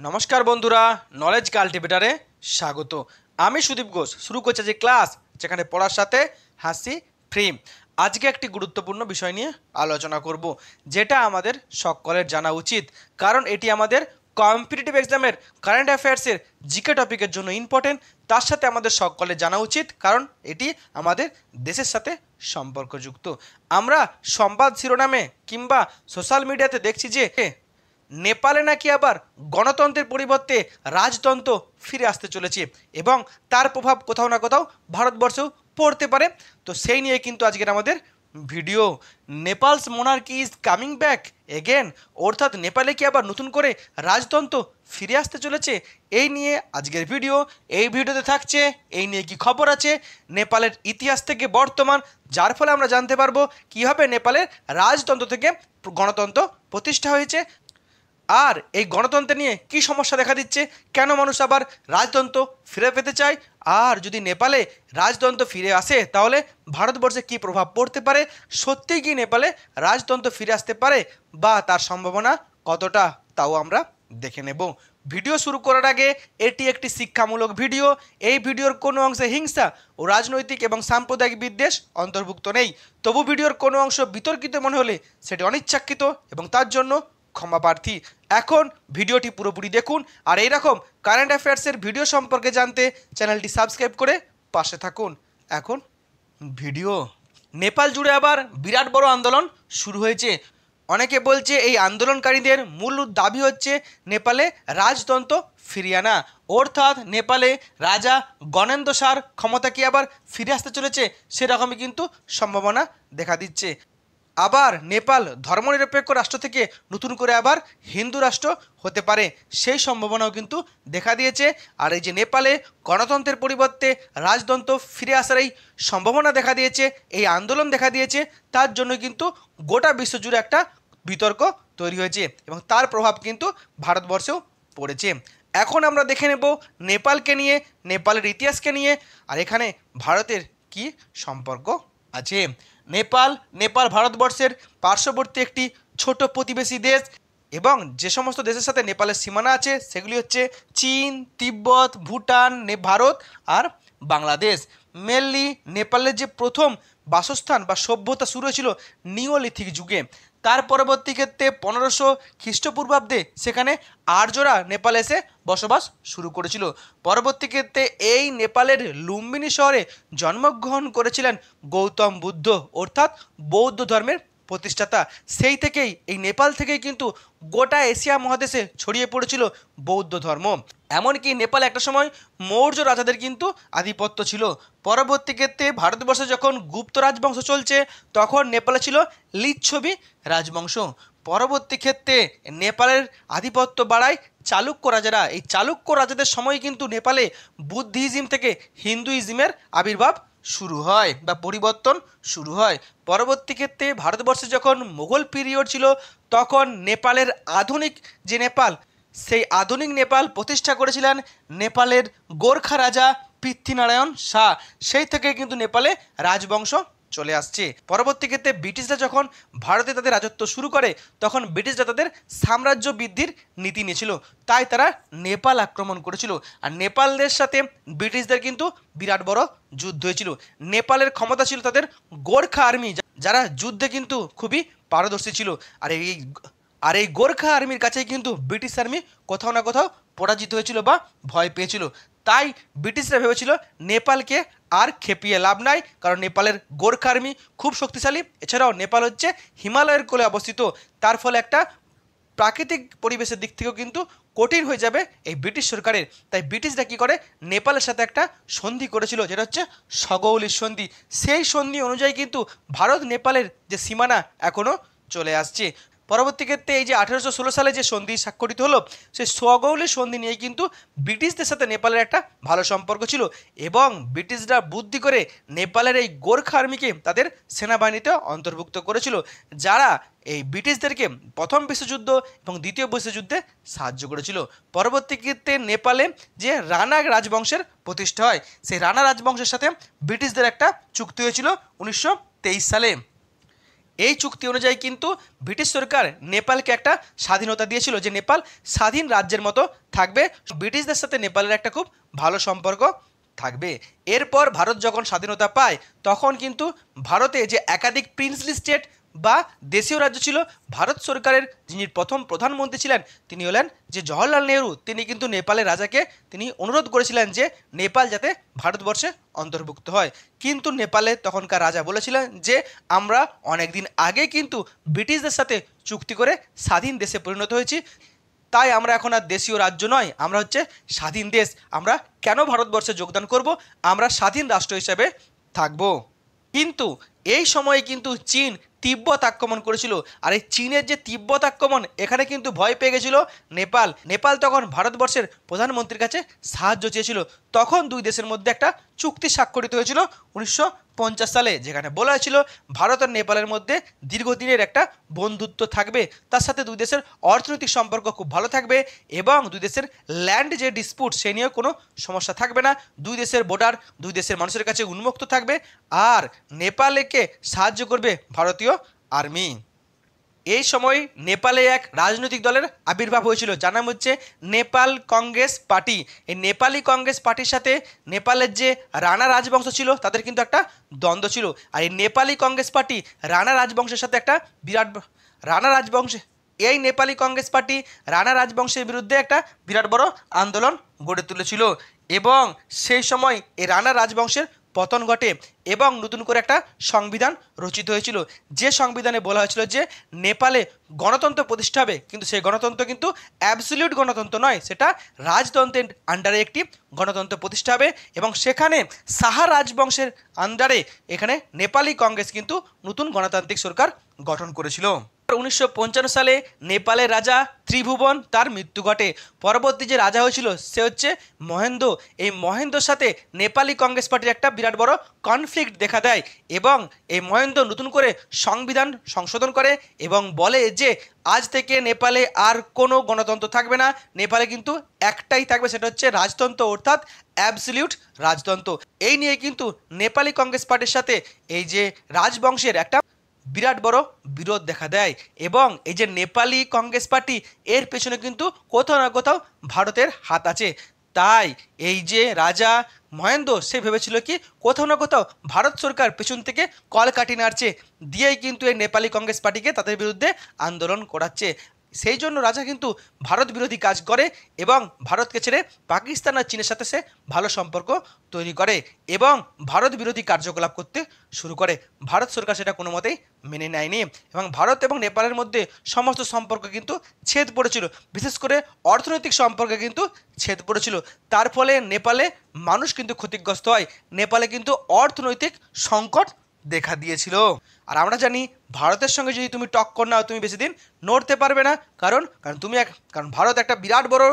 নমস্কার বন্ধুরা, নলেজ কাল্টিভেটারে স্বাগত। আমি সুদীপ ঘোষ শুরু করছি যে ক্লাস যেখানে পড়ার সাথে হাসি ফ্রি। আজকে একটি গুরুত্বপূর্ণ বিষয় নিয়ে আলোচনা করব, যেটা আমাদের সকলের জানা উচিত, কারণ এটি আমাদের কম্পিটিটিভ এক্সামের কারেন্ট অ্যাফেয়ার্সের জিকে টপিকের জন্য ইম্পর্টেন্ট। তার সাথে আমাদের সকলের জানা উচিত, কারণ এটি আমাদের দেশের সাথে সম্পর্কযুক্ত। আমরা সংবাদ শিরোনামে কিংবা সোশ্যাল মিডিয়াতে দেখছি যে নেপালে নাকি আবার গণতন্ত্রের পরিবর্তে রাজতন্ত্র ফিরে আসতে চলেছে এবং তার প্রভাব কোথাও না কোথাও ভারতবর্ষেও পড়তে পারে। তো সেই নিয়ে কিন্তু আজকের আমাদের video. Nepal's monarchy is coming back again, অর্থাৎ নেপালে কি আবার নতুন করে রাজতন্ত্র ফিরে আসতে চলেছে, এই নিয়ে আজকের ভিডিও। এই ভিডিওতে থাকছে এই নিয়ে কি খবর আছে নেপালের ইতিহাস থেকে বর্তমান, যার ফলে আমরা জানতে পারবো কীভাবে নেপালের রাজতন্ত্র থেকে গণতন্ত্র প্রতিষ্ঠা হয়েছে, আর এই গণতন্ত্র নিয়ে কি সমস্যা দেখা দিচ্ছে, কেন মানুষ আবার রাজতন্ত্র ফিরে পেতে চায়, আর যদি নেপালে রাজতন্ত্র ফিরে আসে তাহলে ভারতবর্ষে কি প্রভাব পড়তে পারে, সত্যিই কি নেপালে রাজতন্ত্র ফিরে আসতে পারে বা তার সম্ভাবনা কতটা, তাও আমরা দেখে নেব। ভিডিও শুরু করার আগে এটি একটি শিক্ষামূলক ভিডিও। এই ভিডিওর কোনো অংশে হিংসা ও রাজনৈতিক এবং সাম্প্রদায়িক বিদ্বেষ অন্তর্ভুক্ত নেই। তবু ভিডিওর কোনো অংশ বিতর্কিত মনে হলে সেটি অনিচ্ছাকৃত এবং তার জন্য ক্ষমা প্রার্থী। এখন ভিডিওটি পুরোপুরি দেখুন, আর এইরকম কারেন্ট অ্যাফেয়ার্সের ভিডিও সম্পর্কে জানতে চ্যানেলটি সাবস্ক্রাইব করে পাশে থাকুন। এখন ভিডিও। নেপাল জুড়ে আবার বিরাট বড় আন্দোলন শুরু হয়েছে। অনেকে বলছে এই আন্দোলনকারীদের মূল দাবি হচ্ছে নেপালে রাজতন্ত্র ফিরিয়ে আনা, অর্থাৎ নেপালে রাজা গণেন্দ্র শাহর ক্ষমতা কি আবার ফিরে আসতে চলেছে, সেরকমই কিন্তু সম্ভাবনা দেখা দিচ্ছে। আবার নেপাল ধর্মনিরপেক্ষ রাষ্ট্র থেকে নতুন করে আবার হিন্দু রাষ্ট্র হতে পারে, সেই সম্ভাবনাও কিন্তু দেখা দিয়েছে। আর এই যে নেপালে গণতন্ত্রের পরিবর্তে রাজতন্ত্র ফিরে আসার এই সম্ভাবনা দেখা দিয়েছে, এই আন্দোলন দেখা দিয়েছে, তার জন্য কিন্তু গোটা বিশ্বজুড়ে একটা বিতর্ক তৈরি হয়েছে এবং তার প্রভাব কিন্তু ভারতবর্ষেও পড়েছে। এখন আমরা দেখে নেব নেপালকে নিয়ে, নেপালের ইতিহাসকে নিয়ে, আর এখানে ভারতের কি সম্পর্ক আছে। নেপাল ভারতবর্ষের পার্শ্ববর্তী একটি ছোট প্রতিবেশী দেশ এবং যে সমস্ত দেশের সাথে নেপালের সীমানা আছে সেগুলি হচ্ছে চীন, তিব্বত, ভুটান, ভারত আর বাংলাদেশ। মেনলি নেপালের যে প্রথম বাসস্থান বা সভ্যতা শুরু হয়েছিল নিওলিথিক যুগে, তার পরবর্তী ক্ষেত্রে 1500 খ্রিস্টপূর্বাব্দে সেখানে আর্যরা নেপালে এসে বসবাস শুরু করেছিল। পরবর্তী ক্ষেত্রে এই নেপালের লুম্বিনী শহরে জন্মগ্রহণ করেছিলেন গৌতম বুদ্ধ, অর্থাৎ বৌদ্ধ ধর্মের প্রতিষ্ঠাতা। সেই থেকেই এই নেপাল থেকেই কিন্তু গোটা এশিয়া মহাদেশে ছড়িয়ে পড়েছিল বৌদ্ধ ধর্ম। এমনকি নেপালে একটা সময় মৌর্য রাজাদের কিন্তু আধিপত্য ছিল। পরবর্তী ক্ষেত্রে ভারতবর্ষে যখন গুপ্ত রাজবংশ চলছে তখন নেপালে ছিল লিচ্ছবি রাজবংশ। পরবর্তী ক্ষেত্রে নেপালের আধিপত্য বাড়ায় চালুক্য রাজারা। এই চালুক্য রাজাদের সময় কিন্তু নেপালে বুদ্ধিজম থেকে হিন্দুইজমের আবির্ভাব শুরু হয় বা পরিবর্তন শুরু হয়। পরবর্তী ক্ষেত্রে ভারতবর্ষে যখন মুঘল পিরিয়ড ছিল তখন নেপালের আধুনিক যে নেপাল, সেই আধুনিক নেপাল প্রতিষ্ঠা করেছিলেন নেপালের গোর্খা রাজা পৃথ্বীনারায়ণ শাহ। সেই থেকে কিন্তু নেপালে রাজবংশ চলে আসছে। পরবর্তী ক্ষেত্রে ব্রিটিশরা যখন ভারতে তাদের রাজত্ব শুরু করে তখন ব্রিটিশরা তাদের সাম্রাজ্য বৃদ্ধির নীতি নিয়েছিল, তাই তারা নেপাল আক্রমণ করেছিল। আর নেপালদের সাথে ব্রিটিশদের কিন্তু বিরাট বড় যুদ্ধ হয়েছিল। নেপালের ক্ষমতা ছিল তাদের গোর্খা আর্মি, যারা যুদ্ধে কিন্তু খুবই পারদর্শী ছিল। আর এই গোর্খা আর্মির কাছেই কিন্তু ব্রিটিশ আর্মি কোথাও না কোথাও পরাজিত হয়েছিল বা ভয় পেয়েছিল। তাই ব্রিটিশরা ভেবেছিল নেপালকে আর খেপিয়ে লাভ নাই, কারণ নেপালের গোর্খা আর্মি খুব শক্তিশালী। এছাড়াও নেপাল হচ্ছে হিমালয়ের কোলে অবস্থিত, তার ফলে একটা প্রাকৃতিক পরিবেশের দিক থেকেও কিন্তু কঠিন হয়ে যাবে এই ব্রিটিশ সরকারের। তাই ব্রিটিশরা কী করে, নেপালের সাথে একটা সন্ধি করেছিল, যেটা হচ্ছে সগৌলির সন্ধি। সেই সন্ধি অনুযায়ী কিন্তু ভারত নেপালের যে সীমানা এখনও চলে আসছে। পরবর্তী ক্ষেত্রে এই যে 1816 সালে যে সন্ধি স্বাক্ষরিত হলো, সেই সগৌলি সন্ধি নিয়ে কিন্তু ব্রিটিশদের সাথে নেপালের একটা ভালো সম্পর্ক ছিল এবং ব্রিটিশরা বুদ্ধি করে নেপালের এই গোর্খা আর্মিকে তাদের সেনাবাহিনীতে অন্তর্ভুক্ত করেছিল, যারা এই ব্রিটিশদেরকে প্রথম বিশ্বযুদ্ধ এবং দ্বিতীয় বিশ্বযুদ্ধে সাহায্য করেছিল। পরবর্তী ক্ষেত্রে নেপালে যে রানা রাজবংশের প্রতিষ্ঠা হয়, সেই রানা রাজবংশের সাথে ব্রিটিশদের একটা চুক্তি হয়েছিল 1923 সালে। এই চুক্তি অনুযায়ী কিন্তু ব্রিটিশ সরকার নেপালকে একটা স্বাধীনতা দিয়েছিল, যে নেপাল স্বাধীন রাজ্যের মতো থাকবে, ব্রিটিশদের সাথে নেপালের একটা খুব ভালো সম্পর্ক থাকবে। এরপর ভারত যখন স্বাধীনতা পায় তখন কিন্তু ভারতে যে একাধিক প্রিন্সলি স্টেট বা দেশীয় রাজ্য ছিল, ভারত সরকারের যিনি প্রথম প্রধানমন্ত্রী ছিলেন তিনি হলেন যে জওহরলাল নেহরু, তিনি কিন্তু নেপালের রাজাকে তিনি অনুরোধ করেছিলেন যে নেপাল যাতে ভারতবর্ষে অন্তর্ভুক্ত হয়। কিন্তু নেপালে তখনকার রাজা বলেছিলেন যে আমরা অনেক দিন আগে কিন্তু ব্রিটিশদের সাথে চুক্তি করে স্বাধীন দেশে পরিণত হয়েছি, তাই আমরা এখন আর দেশীয় রাজ্য নয়, আমরা হচ্ছে স্বাধীন দেশ, আমরা কেন ভারতবর্ষে যোগদান করব, আমরা স্বাধীন রাষ্ট্র হিসেবে থাকব। কিন্তু এই সময়ে কিন্তু চীন তিব্বত আক্রমণ করেছিল, আর এই চীনের যে তিব্বত আক্রমণ, এখানে কিন্তু ভয় পেয়ে গেছিল নেপাল। নেপাল তখন ভারতবর্ষের প্রধানমন্ত্রীর কাছে সাহায্য চেয়েছিল। তখন দুই দেশের মধ্যে একটা চুক্তি স্বাক্ষরিত হয়েছিল 1950 সালে, যেখানে বলা হয়েছিল ভারত আর নেপালের মধ্যে দীর্ঘদিনের একটা বন্ধুত্ব থাকবে, তার সাথে দুই দেশের অর্থনৈতিক সম্পর্ক খুব ভালো থাকবে এবং দুই দেশের ল্যান্ড যে ডিসপুট সে নিয়েও কোনো সমস্যা থাকবে না, দুই দেশের বর্ডার দুই দেশের মানুষের কাছে উন্মুক্ত থাকবে, আর নেপালকে সাহায্য করবে ভারতীয় আর্মি। এই সময় নেপালে এক রাজনৈতিক দলের আবির্ভাব হয়েছিল, যার নাম হচ্ছে নেপাল কংগ্রেস পার্টি। এই নেপালি কংগ্রেস পার্টির সাথে নেপালের যে রানা রাজবংশ ছিল তাদের কিন্তু একটা দ্বন্দ্ব ছিল, আর এই নেপালি কংগ্রেস পার্টি রানা রাজবংশের সাথে একটা এই নেপালি কংগ্রেস পার্টি রানা রাজবংশের বিরুদ্ধে একটা বিরাট বড় আন্দোলন গড়ে তুলেছিল এবং সেই সময় এই রানা রাজবংশের পতন ঘটে এবং নতুন করে একটা সংবিধান রচিত হয়েছিল, যে সংবিধানে বলা হয়েছিল যে নেপালে গণতন্ত্র প্রতিষ্ঠা হবে, কিন্তু সেই গণতন্ত্র কিন্তু অ্যাবসলিউট গণতন্ত্র নয়, সেটা রাজতন্ত্রের আন্ডারে একটি গণতন্ত্র প্রতিষ্ঠা হবে এবং সেখানে সাহা রাজবংশের আন্ডারে এখানে নেপালি কংগ্রেস কিন্তু নতুন গণতান্ত্রিক সরকার গঠন করেছিল। 1955 সালে নেপালের রাজা ত্রিভুবন তার মৃত্যু ঘটে। পরবর্তী যে রাজা হয়েছিল সে হচ্ছে মহেন্দ্র। এই মহেন্দ্রর সাথে নেপালি কংগ্রেস পার্টির একটা বিরাট বড় কনফ্লিক্ট দেখা দেয় এবং এই মহেন্দ্র নতুন করে সংবিধান সংশোধন করে এবং বলে যে আজ থেকে নেপালে আর কোনো গণতন্ত্র থাকবে না, নেপালে কিন্তু একটাই থাকবে, সেটা হচ্ছে রাজতন্ত্র, অর্থাৎ অ্যাবসলিউট রাজতন্ত্র। এই নিয়ে কিন্তু নেপালি কংগ্রেস পার্টির সাথে এই যে রাজবংশের একটা বিরাট বড় বিরোধ দেখা দেয় এবং এই যে নেপালি কংগ্রেস পার্টি এর পেছনে কিন্তু কোথাও না কোথাও ভারতের হাত আছে। তাই এই যে রাজা মহেন্দ্র সে ভেবেছিল কি কোথাও না কোথাও ভারত সরকার পেছন থেকে কলকাঠি নাড়ছে, দিয়েই কিন্তু এই নেপালি কংগ্রেস পার্টিকে তাদের বিরুদ্ধে আন্দোলন করাচ্ছে। সেই জন্য রাজা কিন্তু ভারত বিরোধী কাজ করে এবং ভারতকে ছেড়ে পাকিস্তান আর চীনের সাথে সে ভালো সম্পর্ক তৈরি করে এবং ভারত বিরোধী কার্যকলাপ করতে শুরু করে। ভারত সরকার সেটা কোনো মতেই মেনে নেয়নি এবং ভারত এবং নেপালের মধ্যে সমস্ত সম্পর্ক কিন্তু ছেদ পড়েছিল, বিশেষ করে অর্থনৈতিক সম্পর্কে কিন্তু ছেদ পড়েছিল। তার ফলে নেপালে মানুষ কিন্তু ক্ষতিগ্রস্ত হয়, নেপালে কিন্তু অর্থনৈতিক সংকট দেখা দিয়েছিল। আর আমরা জানি ভারতের সঙ্গে যদি তুমি টক্কর নাও তুমি বেশি দিন নড়তে পারবে না, কারণ ভারত একটা বিরাট বড়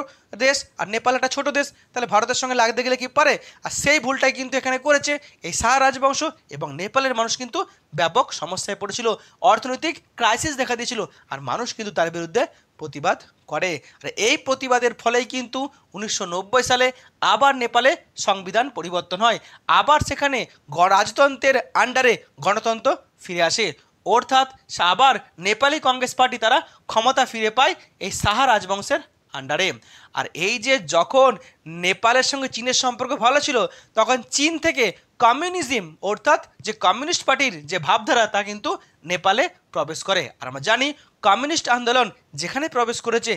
দেশ আর নেপাল একটা ছোট দেশ, তাহলে ভারতের সঙ্গে লাগতে গেলে কি পারে। আর সেই ভুলটাই কিন্তু এখানে করেছে এই শাহ রাজবংশ এবং নেপালের মানুষ কিন্তু ব্যাপক সমস্যায় পড়েছিল, অর্থনৈতিক ক্রাইসিস দেখা দিয়েছিল আর মানুষ কিন্তু তার বিরুদ্ধে প্রতিবাদ করে। আর এই প্রতিবাদের ফলেই কিন্তু 1990 সালে আবার নেপালে সংবিধান পরিবর্তন হয়, আবার সেখানে রাজতন্ত্রের আন্ডারে গণতন্ত্র ফিরে আসে, অর্থাৎ আবার নেপালি কংগ্রেস পার্টি তারা ক্ষমতা ফিরে পায় এই শাহ রাজবংশের আন্ডারে। আর এই যে যখন নেপালের সঙ্গে চীনের সম্পর্ক ভালো ছিল তখন চীন থেকে কমিউনিজম অর্থাৎ যে কমিউনিস্ট পার্টির যে ভাবধারা তা কিন্তু নেপালে প্রবেশ করে। আর আমরা জানি কমিউনিস্ট আন্দোলন যেখানে প্রবেশ করেছে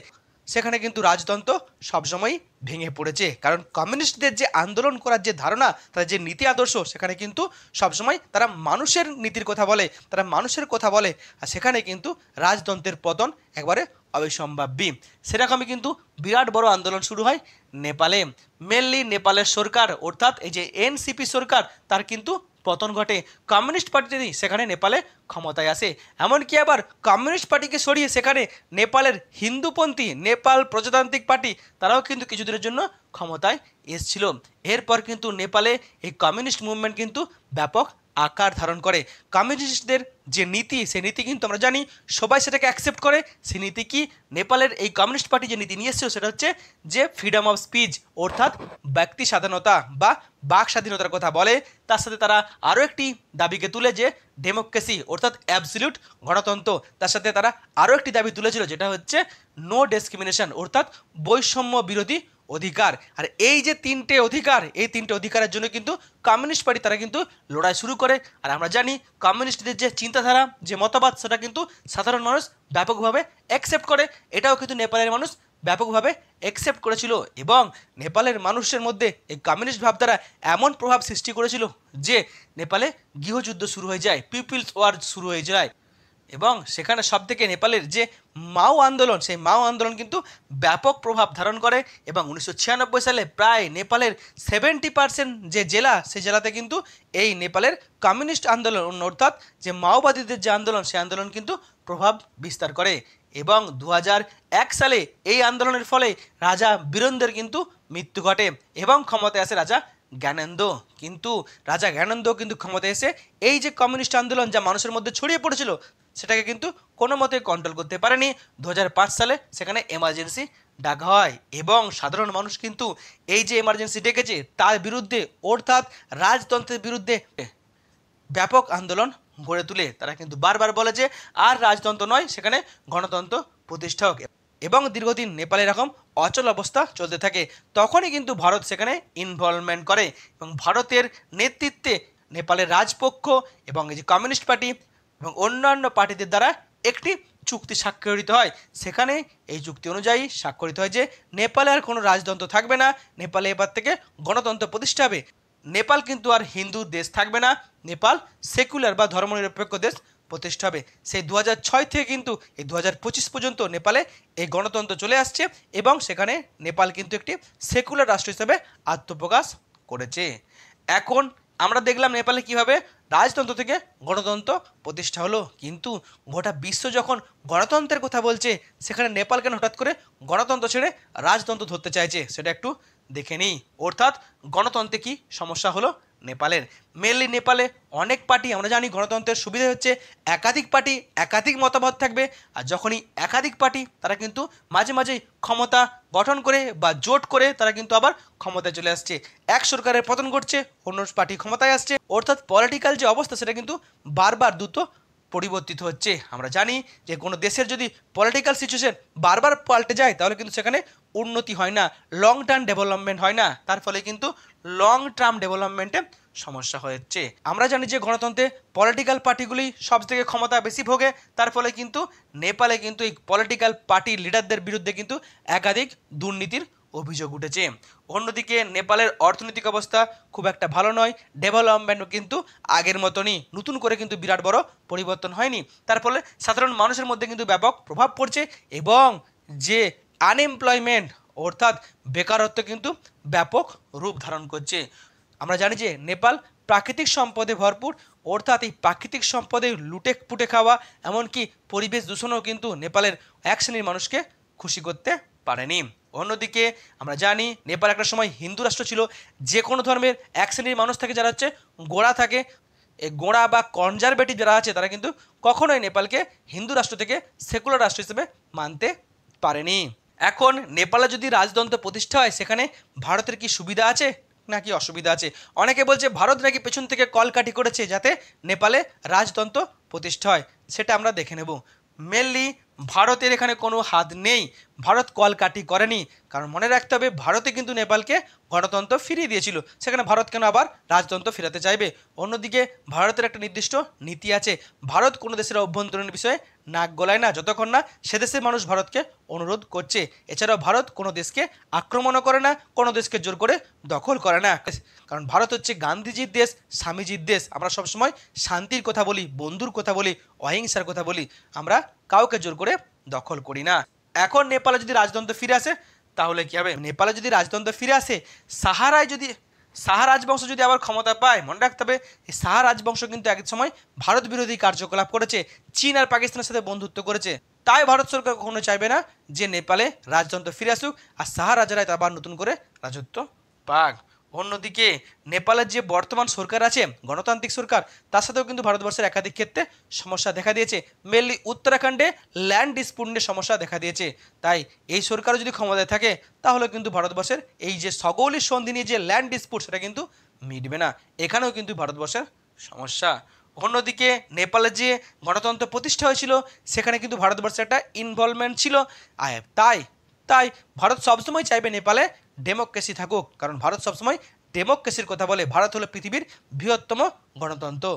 সেখানে কিন্তু রাজতন্ত্র সবসময় ভেঙে পড়েছে, কারণ কমিউনিস্টদের যে আন্দোলন করার যে ধারণা তাদের যে নীতি আদর্শ সেখানে কিন্তু সবসময় তারা মানুষের নীতির কথা বলে, তারা মানুষের কথা বলে, আর সেখানে কিন্তু রাজতন্ত্রের পতন একবারে অবিসম্ভাবী। সেরকমই কিন্তু বিরাট বড় আন্দোলন শুরু হয় নেপালে। মেনলি নেপালের সরকার অর্থাৎ এই যে এনসিপি সরকার তার কিন্তু পতন ঘটে, কমিউনিস্ট পার্টি সেখানে নেপালে ক্ষমতায় আসে। এমনকি আবার কমিউনিস্ট পার্টিকে সরিয়ে সেখানে নেপালের হিন্দুপন্থী নেপাল প্রজাতান্ত্রিক পার্টি তারাও কিন্তু কিছুদিনের জন্য ক্ষমতায় এসেছিল। এরপর কিন্তু নেপালে এই কমিউনিস্ট মুভমেন্ট কিন্তু ব্যাপক আকার ধারণ করে। কমিউনিস্টদের যে নীতি, সেই নীতি কিন্তু আমরা জানি সবাই সেটাকে অ্যাকসেপ্ট করে। সেই নীতি কি, নেপালের এই কমিউনিস্ট পার্টি যে নীতি নিয়ে এসেছিল সেটা হচ্ছে যে ফ্রিডম অফ স্পিচ, অর্থাৎ ব্যক্তি স্বাধীনতা বা বাক স্বাধীনতার কথা বলে। তার সাথে তারা আরও একটি দাবিকে তুলে যে ডেমোক্রেসি, অর্থাৎ অ্যাবসলিউট গণতন্ত্র। তার সাথে তারা আরও একটি দাবি তুলেছিল যেটা হচ্ছে নো ডিসক্রিমিনেশন, অর্থাৎ বৈষম্য বিরোধী অধিকার। আর এই যে তিনটে অধিকার, এই তিনটে অধিকারের জন্য কিন্তু কমিউনিস্ট পার্টি তারা কিন্তু লড়াই শুরু করে। আর আমরা জানি কমিউনিস্টদের যে চিন্তাধারা, যে মতবাদ, সেটা কিন্তু সাধারণ মানুষ ব্যাপকভাবে অ্যাকসেপ্ট করে। এটাও কিন্তু নেপালের মানুষ ব্যাপকভাবে অ্যাকসেপ্ট করেছিল এবং নেপালের মানুষের মধ্যে এই কমিউনিস্ট ভাবধারা এমন প্রভাব সৃষ্টি করেছিল যে নেপালে গৃহযুদ্ধ শুরু হয়ে যায়, পিপলস ওয়ার শুরু হয়ে যায়। এবং সেখানে সবথেকে নেপালের যে মাও আন্দোলন, সেই মাও আন্দোলন কিন্তু ব্যাপক প্রভাব ধারণ করে। এবং 1996 সালে প্রায় নেপালের 70% যে জেলা, সেই জেলাতে কিন্তু এই নেপালের কমিউনিস্ট আন্দোলন, অর্থাৎ যে মাওবাদীদের যে আন্দোলন, সেই আন্দোলন কিন্তু প্রভাব বিস্তার করে। এবং 2001 সালে এই আন্দোলনের ফলে রাজা বীরেন্দ্রের কিন্তু মৃত্যু ঘটে এবং ক্ষমতায় আসে রাজা জ্ঞানেন্দ্র। কিন্তু রাজা জ্ঞানেন্দ্র কিন্তু ক্ষমতায় এসে এই যে কমিউনিস্ট আন্দোলন যা মানুষের মধ্যে ছড়িয়ে পড়েছিল, সেটাকে কিন্তু কোনো মতে কন্ট্রোল করতে পারেনি। 2005 সালে সেখানে এমার্জেন্সি ডাকা হয় এবং সাধারণ মানুষ কিন্তু এই যে এমার্জেন্সি ডেকেছে তার বিরুদ্ধে, অর্থাৎ রাজতন্ত্রের বিরুদ্ধে ব্যাপক আন্দোলন গড়ে তুলে। তারা কিন্তু বারবার বলে যে আর রাজতন্ত্র নয়, সেখানে গণতন্ত্র প্রতিষ্ঠা হোক। এবং দীর্ঘদিন নেপালে এরকম অচল অবস্থা চলতে থাকে। তখনই কিন্তু ভারত সেখানে ইনভলভমেন্ট করে এবং ভারতের নেতৃত্বে নেপালের রাজপক্ষ এবং এই যে কমিউনিস্ট পার্টি এবং অন্যান্য পার্টিদের দ্বারা একটি চুক্তি স্বাক্ষরিত হয়। সেখানে এই চুক্তি অনুযায়ী স্বাক্ষরিত হয় যে নেপালে আর কোনো রাজতন্ত্র থাকবে না, নেপালে এবার থেকে গণতন্ত্র প্রতিষ্ঠা হবে। নেপাল কিন্তু আর হিন্দু দেশ থাকবে না, নেপাল সেকুলার বা ধর্মনিরপেক্ষ দেশ প্রতিষ্ঠা হবে। সেই 2006 থেকে কিন্তু এই 2025 পর্যন্ত নেপালে এই গণতন্ত্র চলে আসছে এবং সেখানে নেপাল কিন্তু একটি সেকুলার রাষ্ট্র হিসেবে আত্মপ্রকাশ করেছে। এখন আমরা দেখলাম নেপালে কিভাবে রাজতন্ত্র থেকে গণতন্ত্র প্রতিষ্ঠা হলো। কিন্তু গোটা বিশ্ব যখন গণতন্ত্রের কথা বলছে, সেখানে নেপাল কেন হঠাৎ করে গণতন্ত্র ছেড়ে রাজতন্ত্র ধরতে চাইছে, সেটা একটু দেখে নিই। অর্থাৎ গণতন্ত্রে কি সমস্যা হলো নেপালের? মেনলি নেপালে অনেক পার্টি, আমরা জানি গণতন্ত্রের সুবিধা হচ্ছে একাধিক পার্টি, একাধিক মতামত থাকবে। আর যখনই একাধিক পার্টি, তারা কিন্তু মাঝে মাঝেই ক্ষমতা গঠন করে বা জোট করে তারা কিন্তু আবার ক্ষমতায় চলে আসছে। এক সরকারের পতন ঘটছে, অন্য পার্টি ক্ষমতায় আসছে, অর্থাৎ পলিটিক্যাল যে অবস্থা সেটা কিন্তু বারবার দ্রুত পরিবর্তিত হচ্ছে। আমরা জানি যে কোনো দেশের যদি পলিটিক্যাল সিচুয়েশন বারবার পাল্টে যায়, তাহলে কিন্তু সেখানে উন্নতি হয় না, লং টার্ম ডেভেলপমেন্ট হয় না, তার ফলে কিন্তু লং টার্ম ডেভেলপমেন্টে সমস্যা হচ্ছে। আমরা জানি যে গণতন্ত্রে পলিটিক্যাল পার্টিগুলি সব থেকে ক্ষমতা বেশি ভোগে, তার ফলে কিন্তু নেপালে কিন্তু এই পলিটিক্যাল পার্টির লিডারদের বিরুদ্ধে কিন্তু একাধিক দুর্নীতির অভিযোগ উঠেছে। অন্যদিকে নেপালের অর্থনৈতিক অবস্থা খুব একটা ভালো নয়, ডেভেলপমেন্টও কিন্তু আগের মতনই, নতুন করে কিন্তু বিরাট বড় পরিবর্তন হয়নি। তার ফলে সাধারণ মানুষের মধ্যে কিন্তু ব্যাপক প্রভাব পড়ছে এবং যে আনএমপ্লয়মেন্ট, অর্থাৎ বেকারত্ব কিন্তু ব্যাপক রূপ ধারণ করছে। আমরা জানি যে নেপাল প্রাকৃতিক সম্পদে ভরপুর, অর্থাৎ এই প্রাকৃতিক সম্পদে লুটে পুটে খাওয়া, এমনকি পরিবেশ দূষণও কিন্তু নেপালের এক শ্রেণীর মানুষকে খুশি করতে পারেনি। অন্যদিকে আমরা জানি নেপাল একটা সময় হিন্দু রাষ্ট্র ছিল। যে কোনো ধর্মের এক শ্রেণীর মানুষ থাকে যারা হচ্ছে গোঁড়া থাকে, এই গোঁড়া বা কনজারভেটিভ যারা আছে তারা কিন্তু কখনোই নেপালকে হিন্দু রাষ্ট্র থেকে সেকুলার রাষ্ট্র হিসেবে মানতে পারেনি। এখন নেপালে যদি রাজতন্ত্র প্রতিষ্ঠা হয়, সেখানে ভারতের কি সুবিধা আছে নাকি অসুবিধা আছে? অনেকে বলছে ভারত নাকি পেছন থেকে কলকাঠি করেছে যাতে নেপালে রাজতন্ত্র প্রতিষ্ঠা হয়। সেটা আমরা দেখে নেব। মেনলি ভারতের এখানে কোনো হাত নেই, ভারত কলকাঠি করেনি। কারণ মনে রাখতে হবে ভারতে কিন্তু নেপালকে গণতন্ত্র ফিরিয়ে দিয়েছিল, সেখানে ভারত কেন আবার রাজতন্ত্র ফেরাতে চাইবে? অন্যদিকে ভারতের একটা নির্দিষ্ট নীতি আছে, ভারত কোনো দেশের অভ্যন্তরীণ বিষয়ে নাক গলায় না যতক্ষণ না সে দেশের মানুষ ভারতকে অনুরোধ করছে। এছাড়াও ভারত কোনো দেশকে আক্রমণও করে না, কোনো দেশকে জোর করে দখল করে না। কারণ ভারত হচ্ছে গান্ধীজির দেশ, স্বামীজির দেশ। আমরা সবসময় শান্তির কথা বলি, বন্ধুর কথা বলি, অহিংসার কথা বলি, আমরা কাউকে জোর করে দখল করি না। এখন নেপালে যদি রাজতন্ত্র ফিরে আসে তাহলে কি হবে? নেপালে যদি রাজতন্ত্র ফিরে আসে, শাহ রাজবংশ যদি আবার ক্ষমতা পায়, মনে রাখতে হবে এই শাহ রাজবংশ কিন্তু এক সময় ভারত বিরোধী কার্যকলাপ করেছে, চীন আর পাকিস্তানের সাথে বন্ধুত্ব করেছে। তাই ভারত সরকার কখনো চাইবে না যে নেপালে রাজতন্ত্র ফিরে আসুক আর শাহ রাজারাই আবার নতুন করে রাজত্ব পাক। অন্যদিকে নেপালের যে বর্তমান সরকার আছে গণতান্ত্রিক সরকার, তার সাথেও কিন্তু ভারতবর্ষের একাধিক ক্ষেত্রে সমস্যা দেখা দিয়েছে। মেনলি উত্তরাখণ্ডে ল্যান্ড ডিসপুট নিয়ে সমস্যা দেখা দিয়েছে। তাই এই সরকারও যদি ক্ষমতায় থাকে তাহলে কিন্তু ভারতবর্ষের এই যে সগৌলি সন্ধি নিয়ে যে ল্যান্ড ডিসপুট সেটা কিন্তু মিটবে না। এখানেও কিন্তু ভারতবর্ষের সমস্যা। অন্যদিকে নেপালের যে গণতন্ত্র প্রতিষ্ঠা হয়েছিল সেখানে কিন্তু ভারতবর্ষের একটা ইনভলভমেন্ট ছিল। তাই তাই ভারত সবসময় চাইবে নেপালে ডেমোক্রেসি থাকুক, কারণ ভারত সবসময় ডেমোক্রেসির কথা বলে। ভারত হলো পৃথিবীর বৃহত্তম গণতন্ত্র।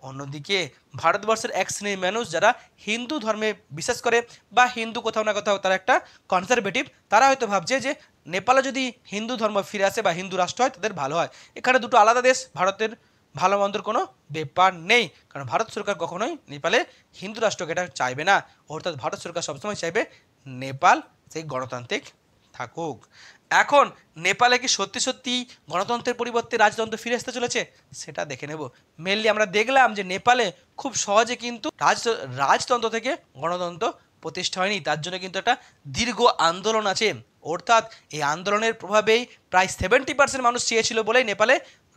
অন্যদিকে ভারতবর্ষের এক শ্রেণীর মানুষ যারা হিন্দু ধর্মে বিশ্বাস করে বা হিন্দু কোথাও না কোথাও তারা একটা কনজারভেটিভ, তারা হয়তো ভাবছে যে নেপালে যদি হিন্দু ধর্ম ফিরে আসে বা হিন্দু রাষ্ট্র হয় তাদের ভালো হয়। এখানে দুটো আলাদা দেশ, ভারতের ভালো মন্দর কোনো ব্যাপার নেই, কারণ ভারত সরকার কখনোই নেপালে হিন্দু রাষ্ট্রকে এটা চাইবে না। অর্থাৎ ভারত সরকার সবসময় চাইবে নেপাল সেই গণতান্ত্রিক থাকুক। এখন নেপালে কি সত্যি সত্যি গণতন্ত্রের পরিবর্তে রাজতন্ত্র ফিরে আসতে চলেছে সেটা দেখে নেব। মেনলি আমরা দেখলাম যে নেপালে খুব সহজে কিন্তু রাজতন্ত্র থেকে গণতন্ত্র প্রতিষ্ঠা হয়নি, তার জন্য কিন্তু একটা দীর্ঘ আন্দোলন আছে। অর্থাৎ এই আন্দোলনের প্রভাবেই প্রায় 70% মানুষ চেয়েছিল বলেই নেপালে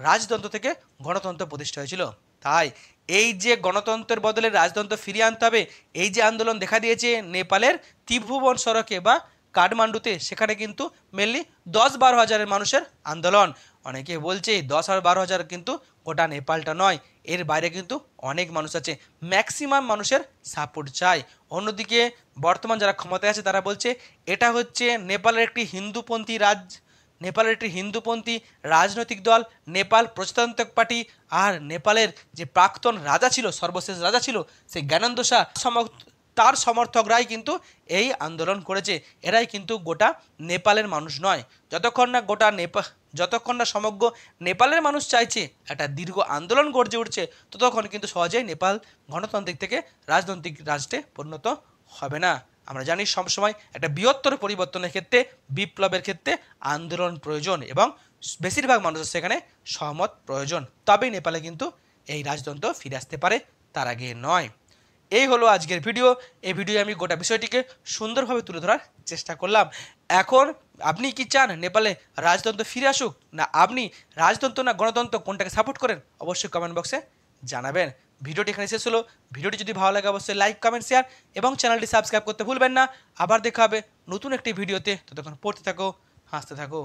রাজতন্ত্র থেকে গণতন্ত্র প্রতিষ্ঠা হয়েছিল। তাই এই যে গণতন্ত্রের বদলে রাজতন্ত্র ফিরিয়ে আনতে হবে, এই যে আন্দোলন দেখা দিয়েছে নেপালের ত্রিভুবন সড়কে বা কাঠমান্ডুতে, সেখানে কিন্তু মেনলি 10-12 হাজারের মানুষের আন্দোলন। অনেকে বলছে 10 আর 12 হাজার কিন্তু গোটা নেপালটা নয়, এর বাইরে কিন্তু অনেক মানুষ আছে। ম্যাক্সিমাম মানুষের সাপোর্ট চাই। অন্যদিকে বর্তমান যারা ক্ষমতায় আছে তারা বলছে এটা হচ্ছে নেপালের একটি হিন্দুপন্থী রাজনৈতিক দল, নেপাল প্রজাতান্ত্রিক পার্টি। আর নেপালের যে প্রাক্তন রাজা ছিল, সর্বশেষ রাজা ছিল সেই জ্ঞানেন্দ্র শাহ, তার সমর্থকরাই কিন্তু এই আন্দোলন করেছে। এরাই কিন্তু গোটা নেপালের মানুষ নয়। যতক্ষণ না সমগ্র নেপালের মানুষ চাইছে একটা দীর্ঘ আন্দোলন গড়ে উঠছে, ততক্ষণ কিন্তু সহজেই নেপাল গণতান্ত্রিক থেকে রাজনৈতিক রাষ্ট্রে পরিণত হবে না। আমরা জানি সবসময় একটা বৃহত্তর পরিবর্তনের ক্ষেত্রে, বিপ্লবের ক্ষেত্রে আন্দোলন প্রয়োজন এবং বেশিরভাগ মানুষের সেখানে সহমত প্রয়োজন, তবেই নেপালে কিন্তু এই রাজতন্ত্র ফিরে আসতে পারে, তার আগে নয়। এই হলো আজকের ভিডিও। এই ভিডিও আমি গোটা বিষয়টিকে সুন্দরভাবে তুলে ধরার চেষ্টা করলাম। এখন আপনি কি চান নেপালে রাজতন্ত্র ফিরে আসুক, না আপনি রাজতন্ত্র না গণতন্ত্র কোনটাকে সাপোর্ট করেন, অবশ্যই কমেন্ট বক্সে জানাবেন। ভিডিওটি এখানে শেষ হলো। ভিডিওটি যদি ভালো লাগে অবশ্যই লাইক, কমেন্ট, শেয়ার এবং চ্যানেলটি সাবস্ক্রাইব করতে ভুলবেন না। আবার দেখা হবে নতুন একটি ভিডিওতে। ততক্ষণ পড়তে থাকো, হাসতে থাকো।